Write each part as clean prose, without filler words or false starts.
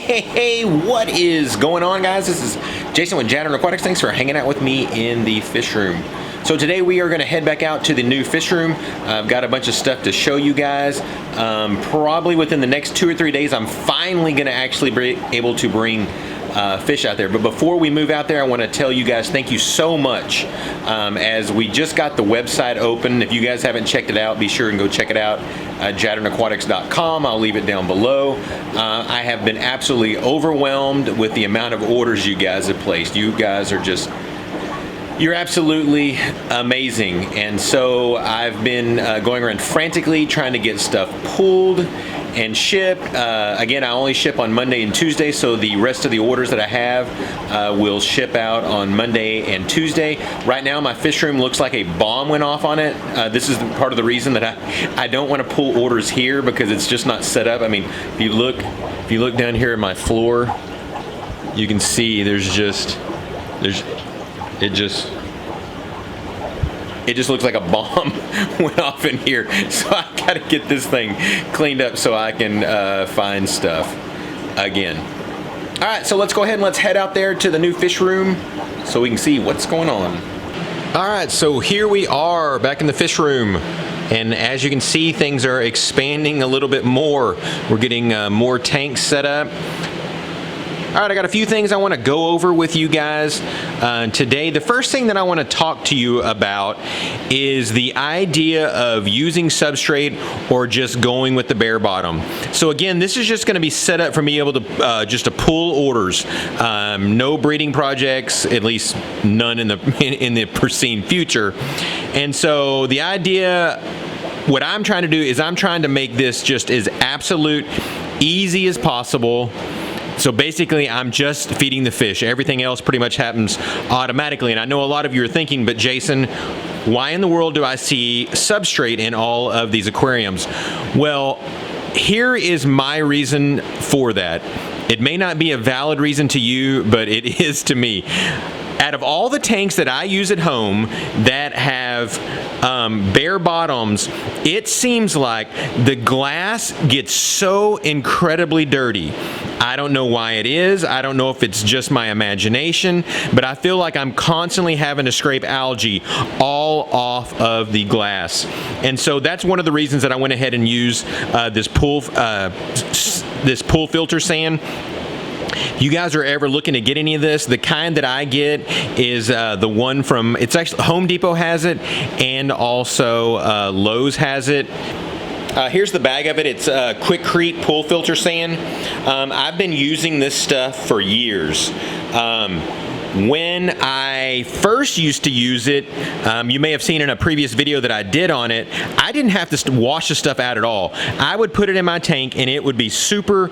Hey, what is going on, guys? This is Jason with Jadren Aquatics. Thanks for hanging out with me in the fish room. So today we are going to head back out to the new fish room. I've got a bunch of stuff to show you guys. Probably within the next 2 or 3 days, I'm finally going to actually be able to bring fish out there. But before we move out there, I want to tell you guys thank you so much, as we just got the website open. If you guys haven't checked it out, be sure and go check it out at jadrenaquatics.com. I'll leave it down below. I have been absolutely overwhelmed with the amount of orders you guys have placed. You guys are just, you're absolutely amazing. And so I've been going around frantically trying to get stuff pulled and shipped. Again, I only ship on Monday and Tuesday, so the rest of the orders that I have will ship out on Monday and Tuesday. Right now, my fish room looks like a bomb went off on it. This is part of the reason that I don't want to pull orders here, because it's just not set up. I mean, if you look down here at my floor, you can see it just looks like a bomb went off in here. So I gotta get this thing cleaned up so I can find stuff again. All right, so let's go ahead and let's head out there to the new fish room so we can see what's going on. All right, so here we are back in the fish room. And as you can see, things are expanding a little bit more. We're getting more tanks set up. All right, I got a few things I want to go over with you guys today. The first thing that I want to talk to you about is the idea of using substrate or just going with the bare bottom. So again, this is just going to be set up for me able to just to pull orders. No breeding projects, at least none in the foreseen future. And so the idea, what I'm trying to do is I'm trying to make this just as absolute easy as possible. So basically, I'm just feeding the fish. Everything else pretty much happens automatically. And I know a lot of you are thinking, but Jason, why in the world do I see substrate in all of these aquariums? Well, here is my reason for that. It may not be a valid reason to you, but it is to me. Out of all the tanks that I use at home that have bare bottoms, it seems like the glass gets so incredibly dirty. I don't know why it is. I don't know if it's just my imagination, but I feel like I'm constantly having to scrape algae all off of the glass. And so that's one of the reasons that I went ahead and used this pool filter sand. If you guys are ever looking to get any of this, the kind that I get is the one from, it's actually Home Depot has it, and also Lowe's has it. Here's the bag of it. It's Quikrete pool filter sand. I've been using this stuff for years. When I first used to use it, you may have seen in a previous video that I did on it, I didn't have to wash the stuff out at all. I would put it in my tank and it would be super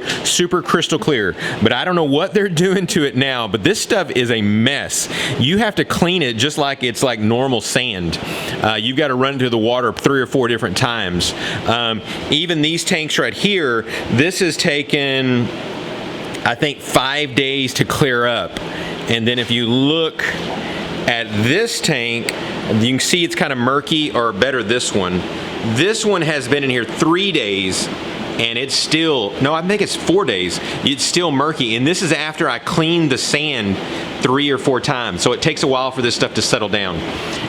crystal clear. But I don't know what they're doing to it now, but this stuff is a mess. You have to clean it just like it's like normal sand. You've got to run it through the water 3 or 4 different times. Even these tanks right here, this has taken, I think, 5 days to clear up. And then if you look at this tank, you can see it's kind of murky, or better, this one. This one has been in here 3 days, and it's still, no, I think it's 4 days. It's still murky, and this is after I cleaned the sand 3 or 4 times. So it takes a while for this stuff to settle down.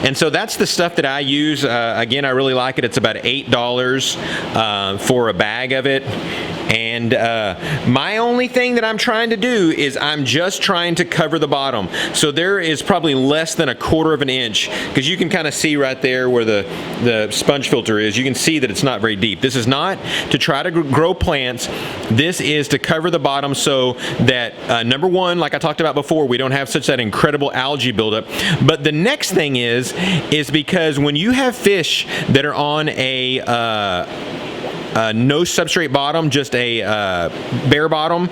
And so that's the stuff that I use. Again, I really like it. It's about $8 for a bag of it. And my only thing that I'm trying to do is I'm just trying to cover the bottom. So there is probably less than 1/4 of an inch, because you can kind of see right there where the sponge filter is. You can see that it's not very deep. This is not to try to grow plants. This is to cover the bottom so that, number one, like I talked about before, we don't have such that incredible algae buildup. But the next thing is because when you have fish that are on a no substrate bottom, just a bare bottom,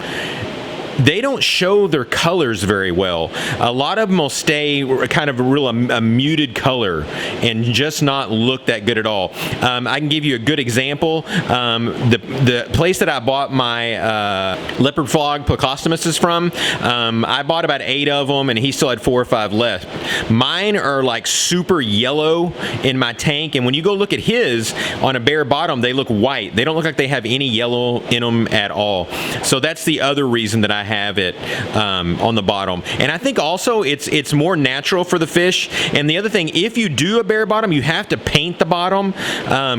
they don't show their colors very well. A lot of them will stay kind of a muted color and just not look that good at all. I can give you a good example. The place that I bought my leopard frog Plecostomuses from, I bought about 8 of them, and he still had 4 or 5 left. Mine are like super yellow in my tank, and when you go look at his on a bare bottom, they look white. They don't look like they have any yellow in them at all. So that's the other reason that I have it on the bottom. And I think also it's more natural for the fish. And the other thing, if you do a bare bottom, you have to paint the bottom,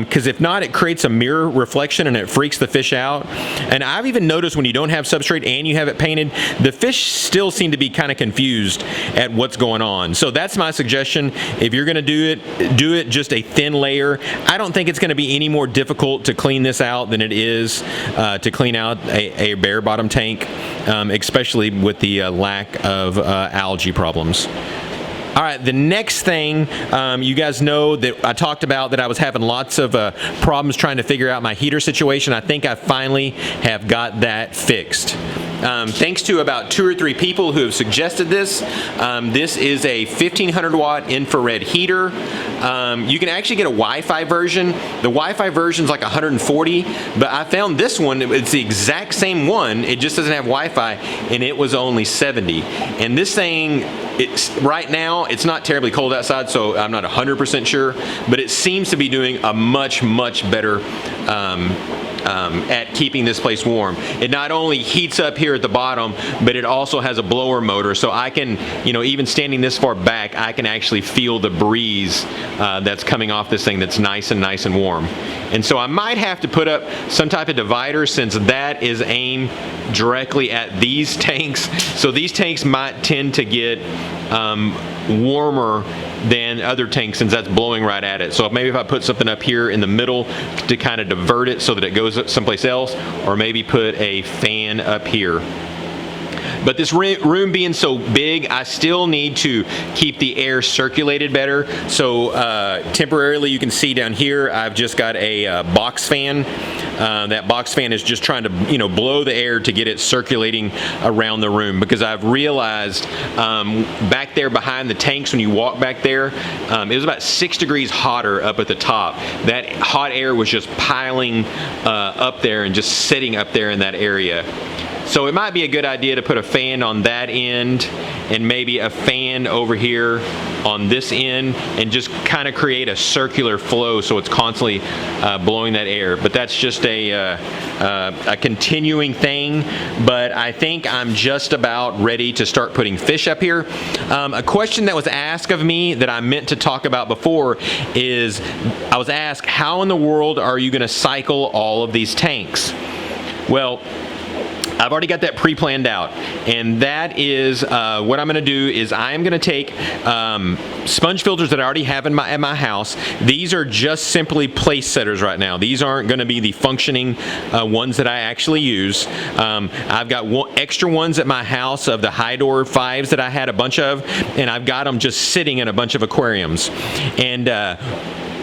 because if not, it creates a mirror reflection and it freaks the fish out. And I've even noticed when you don't have substrate and you have it painted, the fish still seem to be kind of confused at what's going on. So that's my suggestion. If you're going to do it just a thin layer. I don't think it's going to be any more difficult to clean this out than it is to clean out a bare bottom tank, especially with the lack of algae problems. All right, the next thing, you guys know that I talked about that I was having lots of problems trying to figure out my heater situation. I think I finally have got that fixed. Thanks to about 2 or 3 people who have suggested this. This is a 1500 watt infrared heater. You can actually get a Wi-Fi version. The Wi-Fi version is like 140, but I found this one, it's the exact same one, it just doesn't have Wi-Fi, and it was only 70. And this thing, right now, it's not terribly cold outside, so I'm not 100% sure, but it seems to be doing a much better at keeping this place warm. It not only heats up here at the bottom, but it also has a blower motor, so I can, even standing this far back, I can actually feel the breeze that's coming off this thing that's nice and warm. And so I might have to put up some type of divider, since that is aimed directly at these tanks. So these tanks might tend to get warmer than other tanks, since that's blowing right at it. So maybe if I put something up here in the middle to kind of divert it so that it goes someplace else, or maybe put a fan up here. But this room being so big, I still need to keep the air circulated better. So temporarily, you can see down here, I've just got a box fan. That box fan is just trying to, blow the air to get it circulating around the room, because I've realized back there behind the tanks, when you walk back there, it was about 6 degrees hotter up at the top. That hot air was just piling up there and just sitting up there in that area. So it might be a good idea to put a fan on that end and maybe a fan over here on this end, and just kind of create a circular flow so it's constantly blowing that air. But that's just a continuing thing. But I think I'm just about ready to start putting fish up here. A question that was asked of me that I meant to talk about before is, I was asked, how in the world are you going to cycle all of these tanks? Well, I've already got that pre-planned out, and that is what I'm going to do is I am going to take sponge filters that I already have at my house. These are just simply place setters right now. These aren't going to be the functioning ones that I actually use. I've got extra ones at my house of the Hydor 5s that I had a bunch of, and I've got them just sitting in a bunch of aquariums. And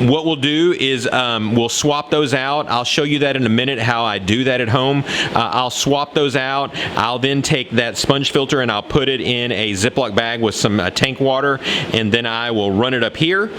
what we'll do is we'll swap those out. I'll show you that in a minute, how I do that at home. I'll swap those out. I'll then take that sponge filter and I'll put it in a Ziploc bag with some tank water, and then I will run it up here,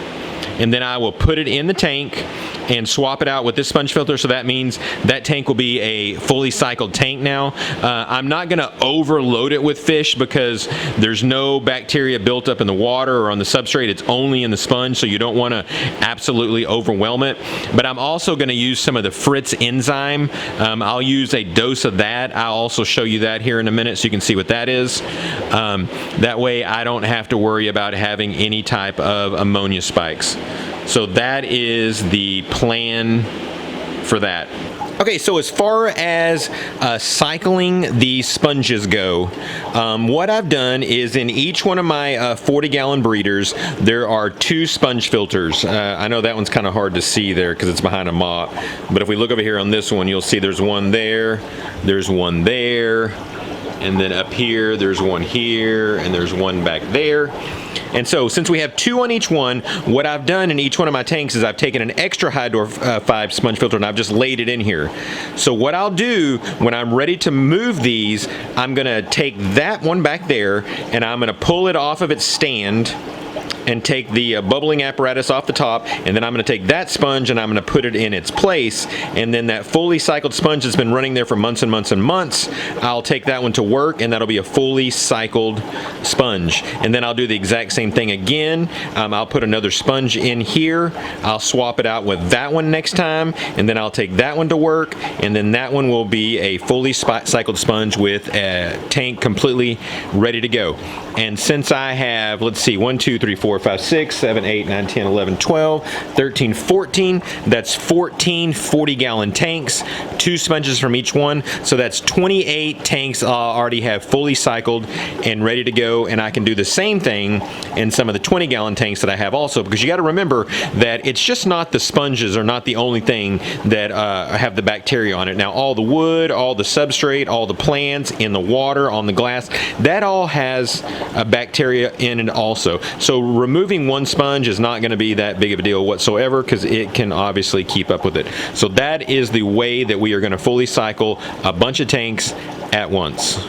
and then I will put it in the tank and swap it out with this sponge filter. So that means that tank will be a fully cycled tank now. I'm not going to overload it with fish, because there's no bacteria built up in the water or on the substrate. It's only in the sponge, so you don't want to absolutely overwhelm it. But I'm also going to use some of the Fritz enzyme. I'll use a dose of that. I'll also show you that here in a minute so you can see what that is. That way I don't have to worry about having any type of ammonia spikes. So that is the plan for that. Okay, so as far as cycling the sponges go, what I've done is in each one of my 40-gallon breeders, there are 2 sponge filters. I know that one's kind of hard to see there because it's behind a mop, but if we look over here on this one, you'll see there's one there, there's one there, and then up here, there's one here, and there's one back there. And so since we have 2 on each one, what I've done in each one of my tanks is I've taken an extra Hydor 5 sponge filter and I've just laid it in here. So what I'll do when I'm ready to move these, I'm gonna take that one back there and I'm gonna pull it off of its stand and take the bubbling apparatus off the top, and then I'm going to take that sponge and I'm going to put it in its place, and then that fully cycled sponge that's been running there for months and months and months, I'll take that one to work, and that'll be a fully cycled sponge. And then I'll do the exact same thing again. I'll put another sponge in here, I'll swap it out with that one next time, and then I'll take that one to work, and then that one will be a fully cycled sponge with a tank completely ready to go. And since I have, let's see, 1, 2, 3, 4, 5, 6, 7, 8, 9, 10, 11, 12, 13, 14. That's 14 40-gallon tanks, 2 sponges from each one. So that's 28 tanks already have fully cycled and ready to go. And I can do the same thing in some of the 20-gallon tanks that I have also, because you got to remember that it's just not the sponges are not the only thing that have the bacteria on it. Now, all the wood, all the substrate, all the plants, in the water, on the glass, that all has bacteria in it also. So removing one sponge is not going to be that big of a deal whatsoever, because it can obviously keep up with it. So that is the way that we are going to fully cycle a bunch of tanks at once.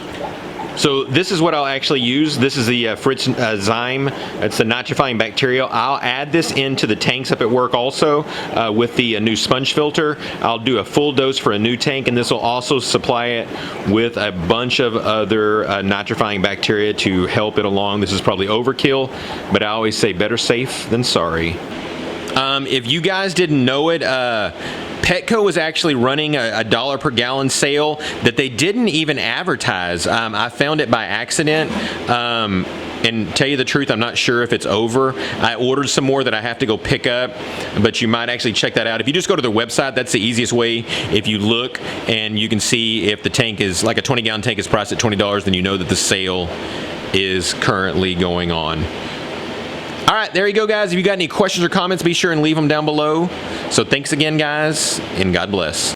So this is what I'll actually use. This is the Fritz Zyme. It's the nitrifying bacteria. I'll add this into the tanks up at work also with the new sponge filter. I'll do a full dose for a new tank, and this will also supply it with a bunch of other nitrifying bacteria to help it along. This is probably overkill, but I always say better safe than sorry. If you guys didn't know it, Petco was actually running a $1 per gallon sale that they didn't even advertise. I found it by accident. And tell you the truth, I'm not sure if it's over. I ordered some more that I have to go pick up, but you might actually check that out. If you just go to their website, that's the easiest way. If you look and you can see if the tank is, like a 20-gallon tank is priced at $20, then you know that the sale is currently going on. All right, there you go, guys. If you got any questions or comments, be sure and leave them down below. So thanks again, guys, and God bless.